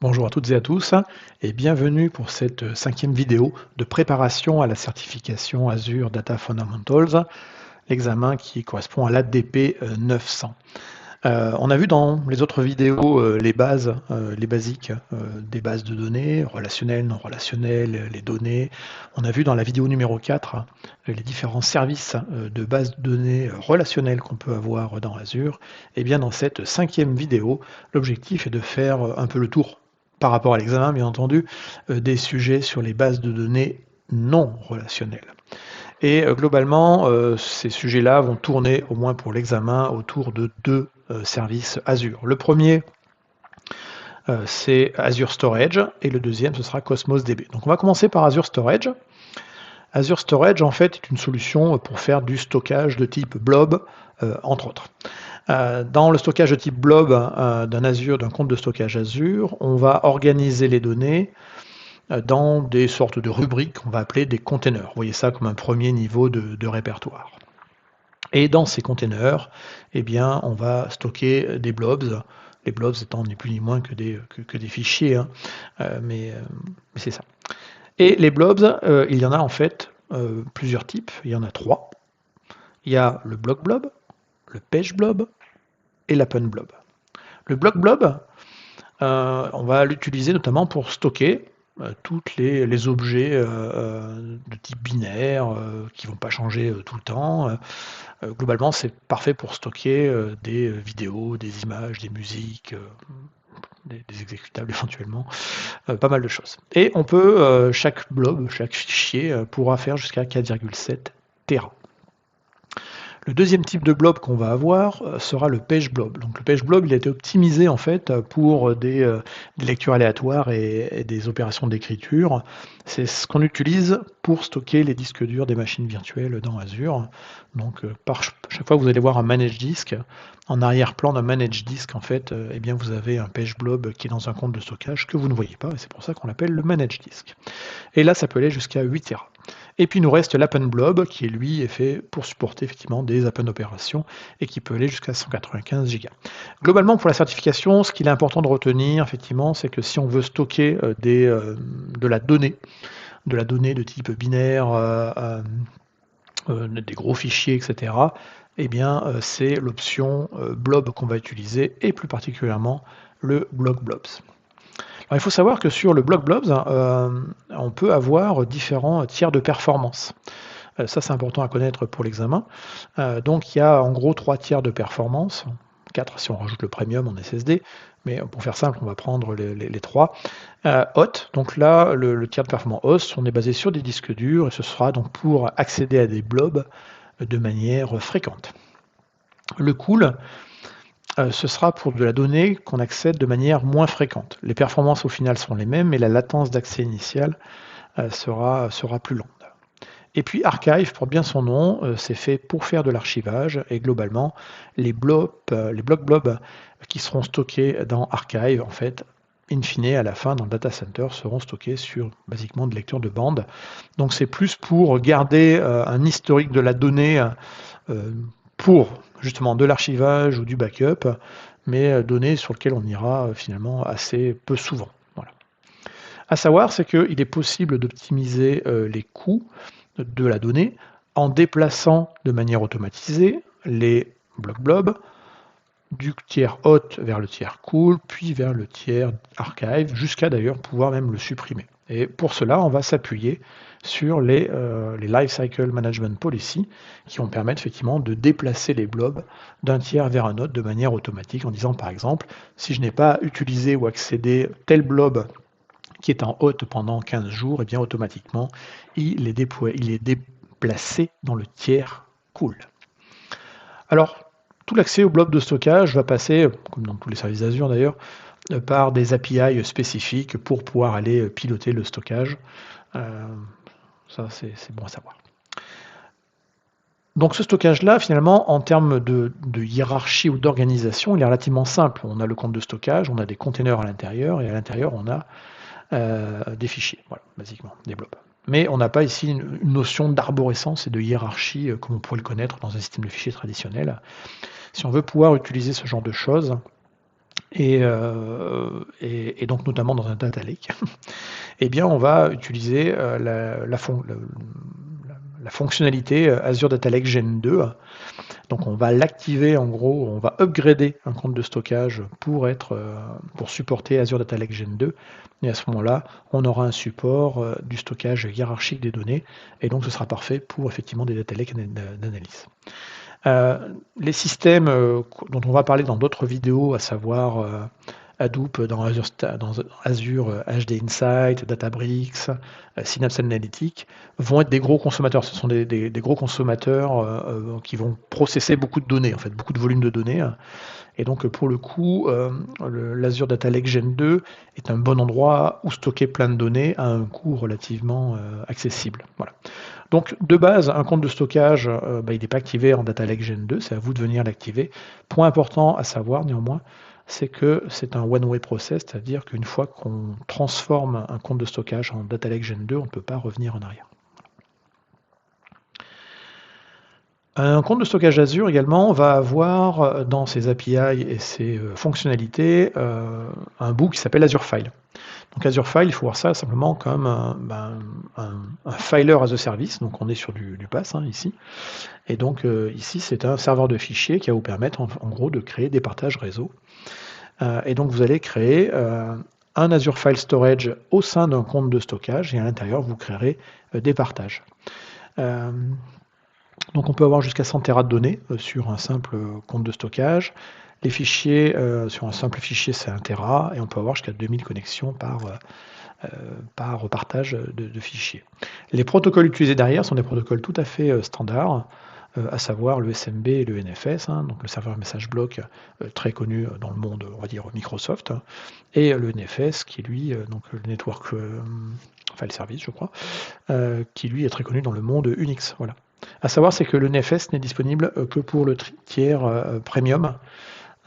Bonjour à toutes et à tous et bienvenue pour cette cinquième vidéo de préparation à la certification Azure Data Fundamentals, l'examen qui correspond à l'ADP 900. On a vu dans les autres vidéos les bases, les basiques des bases de données, relationnelles, non relationnelles, les données. On a vu dans la vidéo numéro 4 les différents services de bases de données relationnelles qu'on peut avoir dans Azure. Et bien dans cette cinquième vidéo, l'objectif est de faire un peu le tour par rapport à l'examen, bien entendu, des sujets sur les bases de données non relationnelles. Et globalement, ces sujets-là vont tourner, au moins pour l'examen, autour de deux services Azure. Le premier, c'est Azure Storage, et le deuxième, ce sera Cosmos DB. Donc on va commencer par Azure Storage. Azure Storage, en fait, est une solution pour faire du stockage de type blob, entre autres. Dans le stockage de type blob d'un compte de stockage Azure, on va organiser les données dans des sortes de rubriques qu'on va appeler des containers. Vous voyez ça comme un premier niveau de répertoire. Et dans ces containers, eh bien, on va stocker des blobs. Les blobs étant ni plus ni moins que des fichiers, hein. Mais c'est ça. Et les blobs, il y en a en fait plusieurs types. Il y en a trois. Il y a le block blob, le page blob et l'appen blob. Le block blob, on va l'utiliser notamment pour stocker tous les objets de type binaire qui ne vont pas changer tout le temps. Globalement, c'est parfait pour stocker des vidéos, des images, des musiques, des exécutables éventuellement, pas mal de choses. Et on peut, chaque blob, chaque fichier pourra faire jusqu'à 4,7 Tera. Le deuxième type de blob qu'on va avoir sera le page blob. Donc le page blob, il a été optimisé en fait pour des lectures aléatoires et des opérations d'écriture. C'est ce qu'on utilise pour stocker les disques durs des machines virtuelles dans Azure. Donc chaque fois que vous allez voir un manage disk, en arrière-plan d'un manage disk, en fait, eh bien vous avez un page blob qui est dans un compte de stockage que vous ne voyez pas, et c'est pour ça qu'on l'appelle le manage disk. Et là, ça peut aller jusqu'à 8 Tera. Et puis il nous reste l'appen blob qui lui est fait pour supporter effectivement des appens d'opération et qui peut aller jusqu'à 195 Go. Globalement, pour la certification, ce qu'il est important de retenir effectivement, c'est que si on veut stocker de la donnée de type binaire, des gros fichiers, etc., eh bien c'est l'option blob qu'on va utiliser et plus particulièrement le block blobs. Alors, il faut savoir que sur le block blobs, on peut avoir différents tiers de performance. Ça, c'est important à connaître pour l'examen. Donc, il y a en gros 3 tiers de performance, 4 si on rajoute le premium en SSD, mais pour faire simple, on va prendre les 3. Hot, donc là, le tiers de performance host, on est basé sur des disques durs, et ce sera donc pour accéder à des blobs de manière fréquente. Le cool, ce sera pour de la donnée qu'on accède de manière moins fréquente. Les performances au final seront les mêmes, mais la latence d'accès initiale sera plus longue. Et puis Archive, porte bien son nom, c'est fait pour faire de l'archivage, et globalement, les blocs blob qui seront stockés dans Archive, en fait, in fine, à la fin, dans le data center, seront stockés sur, basiquement, de lecture de bande. Donc c'est plus pour garder un historique de la donnée pour justement de l'archivage ou du backup, mais données sur lesquelles on ira finalement assez peu souvent. Voilà. À savoir, c'est qu'il est possible d'optimiser les coûts de la donnée en déplaçant de manière automatisée les block blobs du tiers hot vers le tiers cool, puis vers le tiers archive, jusqu'à d'ailleurs pouvoir même le supprimer. Et pour cela, on va s'appuyer sur les Lifecycle Management Policy qui vont permettre effectivement de déplacer les blobs d'un tiers vers un autre de manière automatique en disant par exemple, si je n'ai pas utilisé ou accédé tel blob qui est en hôte pendant 15 jours, et bien automatiquement, il est déplacé dans le tiers cool. Alors, tout l'accès au blob de stockage va passer, comme dans tous les services Azure d'ailleurs, par des API spécifiques pour pouvoir aller piloter le stockage. Ça, c'est bon à savoir. Donc ce stockage-là, finalement, en termes de hiérarchie ou d'organisation, il est relativement simple. On a le compte de stockage, on a des containers à l'intérieur, et à l'intérieur, on a des fichiers, voilà, basiquement, des blobs. Mais on n'a pas ici une notion d'arborescence et de hiérarchie comme on pourrait le connaître dans un système de fichiers traditionnel. Si on veut pouvoir utiliser ce genre de choses, et donc notamment dans un data lake, eh bien on va utiliser la fonctionnalité Azure Data Lake Gen 2. Donc on va l'activer, en gros, on va upgrader un compte de stockage pour supporter Azure Data Lake Gen 2. Et à ce moment-là, on aura un support du stockage hiérarchique des données, et donc ce sera parfait pour effectivement des data lakes d'analyse. Les systèmes dont on va parler dans d'autres vidéos, à savoir Hadoop dans Azure HD Insight, Databricks, Synapse Analytics, vont être des gros consommateurs. Ce sont des gros consommateurs qui vont processer beaucoup de données, en fait, beaucoup de volume de données. Et donc, pour le coup, l'Azure Data Lake Gen 2 est un bon endroit où stocker plein de données à un coût relativement accessible. Voilà. Donc, de base, un compte de stockage, il n'est pas activé en Data Lake Gen 2, c'est à vous de venir l'activer. Point important à savoir, néanmoins, c'est que c'est un one-way process, c'est-à-dire qu'une fois qu'on transforme un compte de stockage en Data Lake Gen 2, on ne peut pas revenir en arrière. Un compte de stockage Azure également va avoir dans ses API et ses fonctionnalités un bout qui s'appelle Azure File. Donc Azure File, il faut voir ça simplement comme un filer as a service, donc on est sur du PaaS ici. Et donc ici, c'est un serveur de fichiers qui va vous permettre en gros de créer des partages réseau. Et donc vous allez créer un Azure File Storage au sein d'un compte de stockage, et à l'intérieur, vous créerez des partages. Donc on peut avoir jusqu'à 100 Tera de données sur un simple compte de stockage. Les fichiers, sur un simple fichier, c'est 1 Tera, et on peut avoir jusqu'à 2000 connexions par partage de fichiers. Les protocoles utilisés derrière sont des protocoles tout à fait standards, à savoir le SMB et le NFS, donc le serveur message block très connu dans le monde, on va dire Microsoft, et le NFS qui lui, donc le network file service, je crois, qui lui est très connu dans le monde Unix. Voilà. À savoir, c'est que le NFS n'est disponible que pour le tiers premium.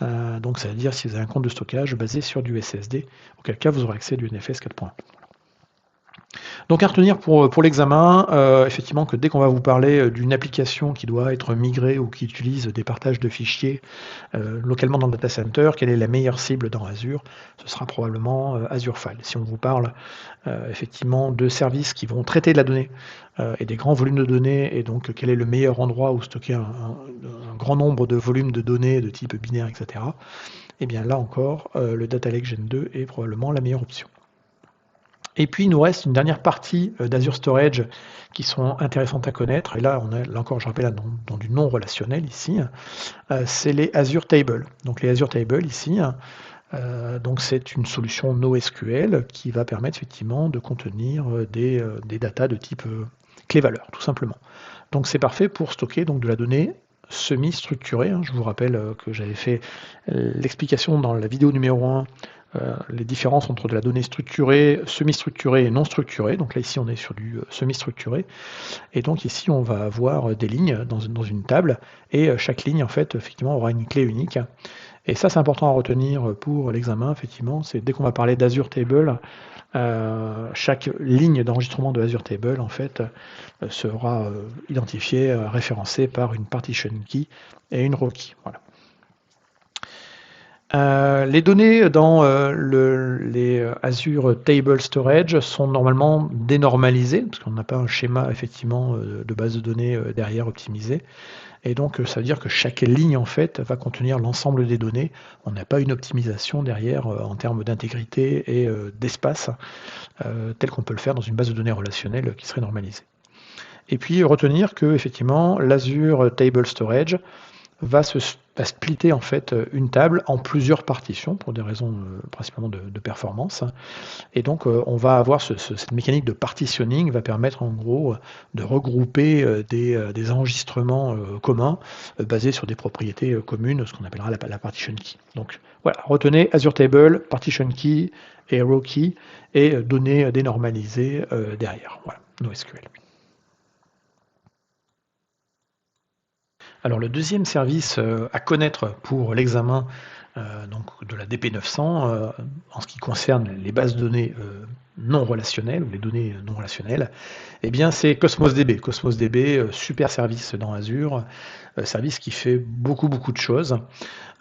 Donc ça veut dire si vous avez un compte de stockage basé sur du SSD, auquel cas vous aurez accès à du NFS 4.1. Donc à retenir pour l'examen, effectivement que dès qu'on va vous parler d'une application qui doit être migrée ou qui utilise des partages de fichiers localement dans le data center, quelle est la meilleure cible dans Azure? Ce sera probablement Azure File. Si on vous parle effectivement de services qui vont traiter de la donnée et des grands volumes de données, et donc quel est le meilleur endroit où stocker un grand nombre de volumes de données de type binaire, etc., et bien là encore, le Data Lake Gen 2 est probablement la meilleure option. Et puis il nous reste une dernière partie d'Azure Storage qui sont intéressantes à connaître. Et là, là encore, je rappelle, dans du non relationnel ici, c'est les Azure Tables. Donc les Azure Tables ici, donc c'est une solution NoSQL qui va permettre effectivement de contenir des datas de type clé-valeur, tout simplement. Donc c'est parfait pour stocker donc, de la donnée semi-structurée. Je vous rappelle que j'avais fait l'explication dans la vidéo numéro 1, les différences entre de la donnée structurée, semi-structurée et non structurée. Donc là ici on est sur du semi-structuré. Et donc ici on va avoir des lignes dans une table, et chaque ligne en fait effectivement aura une clé unique. Et ça c'est important à retenir pour l'examen, effectivement, c'est dès qu'on va parler d'Azure Table, chaque ligne d'enregistrement de Azure Table en fait sera identifiée, référencée par une partition key et une row key. Voilà. Les données dans les Azure Table Storage sont normalement dénormalisées, parce qu'on n'a pas un schéma effectivement de base de données derrière optimisé. Et donc ça veut dire que chaque ligne en fait va contenir l'ensemble des données. On n'a pas une optimisation derrière en termes d'intégrité et d'espace, tel qu'on peut le faire dans une base de données relationnelle qui serait normalisée. Et puis retenir que effectivement l'Azure Table Storage va splitter en fait une table en plusieurs partitions pour des raisons principalement de performance. Et donc on va avoir cette mécanique de partitioning va permettre en gros de regrouper des enregistrements communs basés sur des propriétés communes, ce qu'on appellera la partition key. Donc voilà, retenez Azure Table, partition key et row key, et données dénormalisées derrière. Voilà, NoSQL. Alors le deuxième service à connaître pour l'examen donc de la DP900 en ce qui concerne les bases de données non relationnelles ou les données non relationnelles, eh bien c'est Cosmos DB. Cosmos DB, super service dans Azure, service qui fait beaucoup de choses.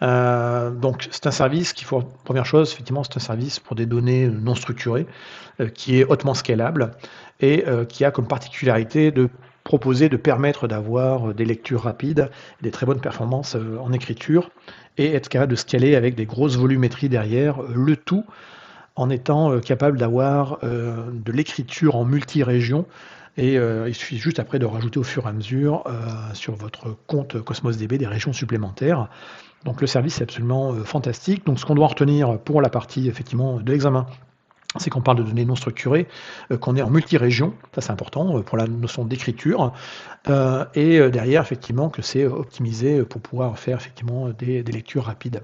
Donc c'est un service qui faut, première chose, effectivement, c'est un service pour des données non structurées, qui est hautement scalable et qui a comme particularité de proposer, de permettre d'avoir des lectures rapides, des très bonnes performances en écriture et être capable de scaler avec des grosses volumétries derrière, le tout en étant capable d'avoir de l'écriture en multi-région. Et il suffit juste après de rajouter au fur et à mesure sur votre compte Cosmos DB des régions supplémentaires. Donc le service est absolument fantastique. Donc ce qu'on doit retenir pour la partie effectivement de l'examen, c'est qu'on parle de données non structurées, qu'on est en multi-région, ça c'est important pour la notion d'écriture, et derrière effectivement que c'est optimisé pour pouvoir faire effectivement des lectures rapides.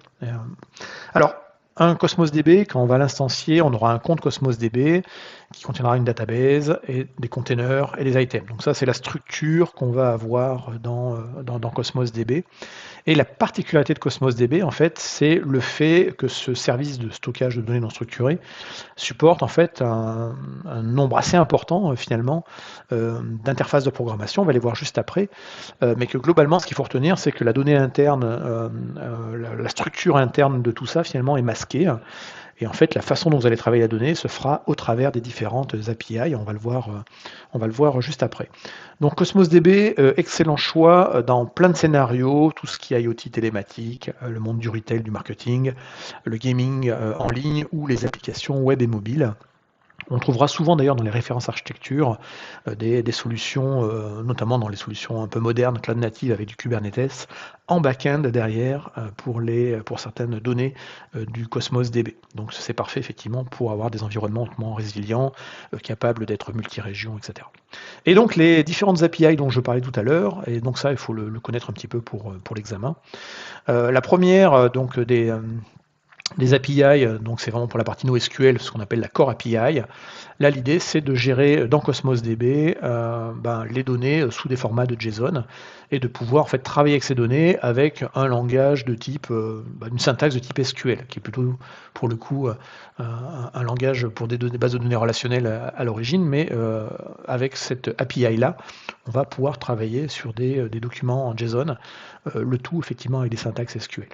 Alors, un Cosmos DB, quand on va l'instancier, on aura un compte Cosmos DB qui contiendra une database et des containers et des items. Donc ça, c'est la structure qu'on va avoir dans Cosmos DB. Et la particularité de Cosmos DB, en fait, c'est le fait que ce service de stockage de données non structurées supporte en fait un nombre assez important finalement d'interfaces de programmation, on va les voir juste après, mais que globalement ce qu'il faut retenir c'est que la donnée interne, la structure interne de tout ça finalement est masquée, et en fait la façon dont vous allez travailler la donnée se fera au travers des différentes API, on va le voir juste après. Donc Cosmos DB, excellent choix dans plein de scénarios, tout ce qui est IoT télématique, le monde du retail, du marketing, le gaming en ligne ou les applications web et mobiles. On trouvera souvent d'ailleurs dans les références architecture des solutions, notamment dans les solutions un peu modernes, cloud native avec du Kubernetes, en back-end derrière pour certaines données du Cosmos DB. Donc c'est parfait effectivement pour avoir des environnements hautement résilients, capables d'être multi-régions, etc. Et donc les différentes API dont je parlais tout à l'heure, et donc ça il faut le connaître un petit peu pour l'examen. La première donc des API, donc c'est vraiment pour la partie NoSQL, ce qu'on appelle la Core API. Là, l'idée, c'est de gérer dans Cosmos DB les données sous des formats de JSON et de pouvoir en fait travailler avec ces données avec un langage de type, une syntaxe de type SQL, qui est plutôt pour le coup un langage pour des bases de données relationnelles à l'origine, mais avec cette API-là, on va pouvoir travailler sur des documents en JSON, le tout effectivement avec des syntaxes SQL.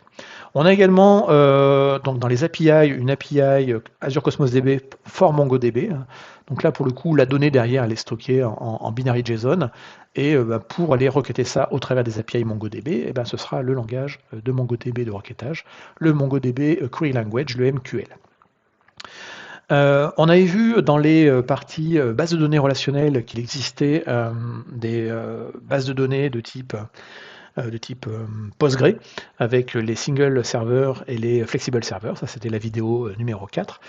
On a également donc dans les API une API Azure Cosmos DB for MongoDB. Donc là pour le coup la donnée derrière elle est stockée en binary JSON et pour aller requêter ça au travers des API MongoDB, ce sera le langage de MongoDB de requêtage, le MongoDB Query Language, le MQL. On avait vu dans les parties bases de données relationnelles qu'il existait des bases de données de type Postgre avec les single servers et les flexible servers. Ça, c'était la vidéo numéro 4.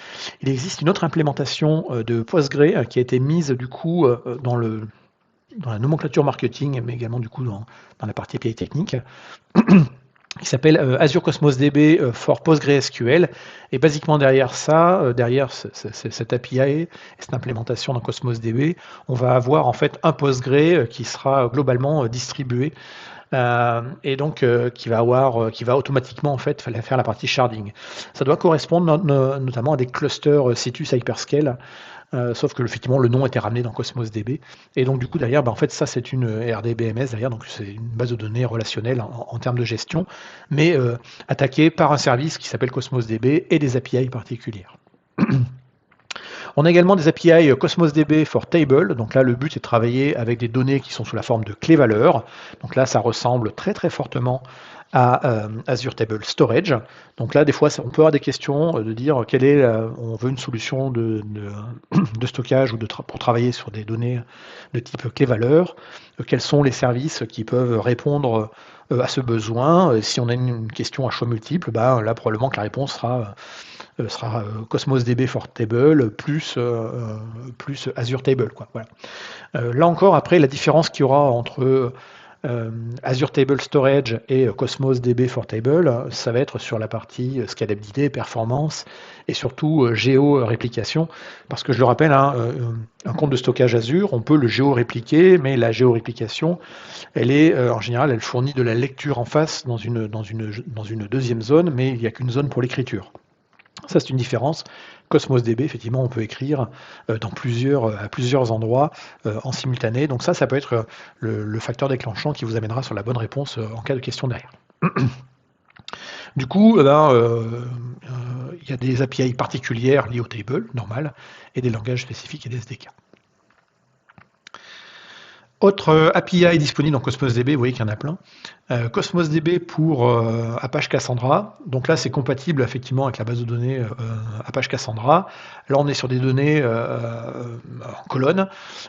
Il existe une autre implémentation de Postgre qui a été mise du coup dans la nomenclature marketing, mais également du coup dans la partie API technique, qui s'appelle Azure Cosmos DB for PostgreSQL. Et basiquement derrière ça, derrière cette API et cette implémentation dans Cosmos DB, on va avoir en fait un Postgre qui sera globalement distribué et donc qui va automatiquement en fait faire la partie sharding. Ça doit correspondre notamment à des clusters Citus Hyperscale, sauf que effectivement le nom était ramené dans Cosmos DB, et donc du coup derrière en fait ça c'est une RDBMS derrière, donc c'est une base de données relationnelle en termes de gestion, mais attaquée par un service qui s'appelle Cosmos DB et des API particulières. On a également des API Cosmos DB for Table. Donc là, le but est de travailler avec des données qui sont sous la forme de clés-valeurs. Donc là, ça ressemble très très fortement à Azure Table Storage. Donc là, des fois, on peut avoir des questions de dire on veut une solution de stockage ou pour travailler sur des données de type clé-valeur. Quels sont les services qui peuvent répondre à ce besoin? Si on a une question à choix multiple, là, probablement que la réponse sera Cosmos DB for Table plus Azure Table, quoi. Voilà. Là encore, après, la différence qu'il y aura entre Azure Table Storage et Cosmos DB for Table, ça va être sur la partie scalabilité, performance et surtout géo-réplication. Parce que je le rappelle, hein, un compte de stockage Azure, on peut le géo-répliquer, mais la géo-réplication, elle est en général, elle fournit de la lecture en face dans une deuxième zone, mais il n'y a qu'une zone pour l'écriture. Ça, c'est une différence. Cosmos DB, effectivement, on peut écrire à plusieurs endroits en simultané. Donc ça peut être le facteur déclenchant qui vous amènera sur la bonne réponse en cas de question derrière. Du coup, il y a des API particulières liées au table, normal, et des langages spécifiques et des SDK. Autre API disponible dans Cosmos DB, vous voyez qu'il y en a plein. Cosmos DB pour Apache Cassandra. Donc là, c'est compatible effectivement avec la base de données Apache Cassandra. Là, on est sur des données en colonne.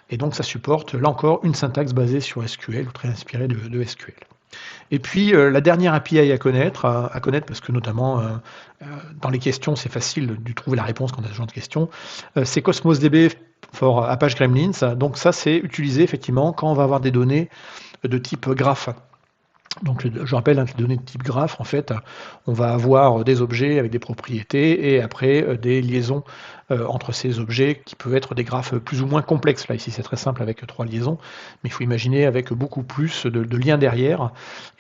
Et donc, ça supporte, là encore, une syntaxe basée sur SQL, ou très inspirée de SQL. Et puis, la dernière API à connaître parce que notamment, dans les questions, c'est facile de trouver la réponse quand on a ce genre de questions, c'est Cosmos DB for Apache Gremlins. Donc ça, c'est utilisé effectivement quand on va avoir des données de type graphe. Donc je rappelle, hein, que les données de type graphe, en fait, on va avoir des objets avec des propriétés et après des liaisons entre ces objets qui peuvent être des graphes plus ou moins complexes. Là, ici, c'est très simple avec 3 liaisons, mais il faut imaginer avec beaucoup plus de liens derrière.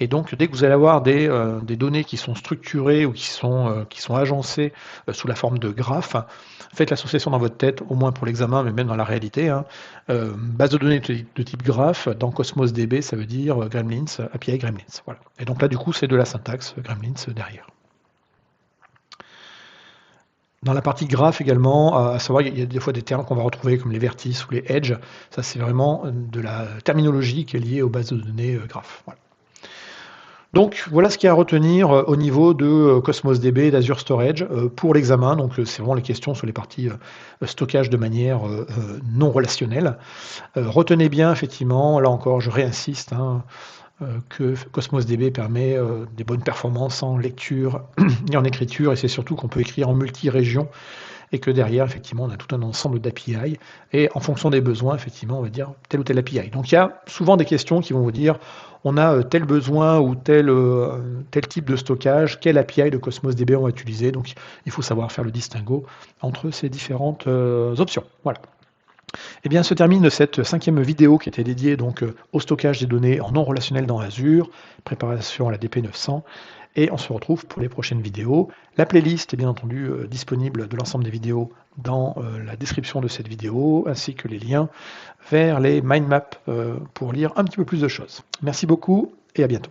Et donc, dès que vous allez avoir des données qui sont structurées ou qui sont agencées sous la forme de graphes, faites l'association dans votre tête, au moins pour l'examen, mais même dans la réalité. Hein. Base de données de type graph, dans Cosmos DB, ça veut dire Gremlins, API Gremlins. Voilà. Et donc là, du coup, c'est de la syntaxe Gremlins derrière. Dans la partie graph également, à savoir, il y a des fois des termes qu'on va retrouver comme les vertices ou les edges. Ça, c'est vraiment de la terminologie qui est liée aux bases de données graph. Voilà. Donc voilà ce qu'il y a à retenir au niveau de Cosmos DB et d'Azure Storage pour l'examen. Donc c'est vraiment les questions sur les parties stockage de manière non relationnelle. Retenez bien effectivement, là encore je réinsiste, hein, que Cosmos DB permet des bonnes performances en lecture et en écriture, et c'est surtout qu'on peut écrire en multi-région et que derrière, effectivement, on a tout un ensemble d'API, et en fonction des besoins, effectivement, on va dire telle ou telle API. Donc il y a souvent des questions qui vont vous dire, on a tel besoin ou tel type de stockage, quelle API de Cosmos DB on va utiliser, donc il faut savoir faire le distinguo entre ces différentes options. Voilà. Eh bien, se termine cette 5e vidéo qui était dédiée donc au stockage des données en non relationnel dans Azure, préparation à la DP 900, et on se retrouve pour les prochaines vidéos. La playlist est bien entendu disponible de l'ensemble des vidéos dans la description de cette vidéo, ainsi que les liens vers les mind maps pour lire un petit peu plus de choses. Merci beaucoup et à bientôt.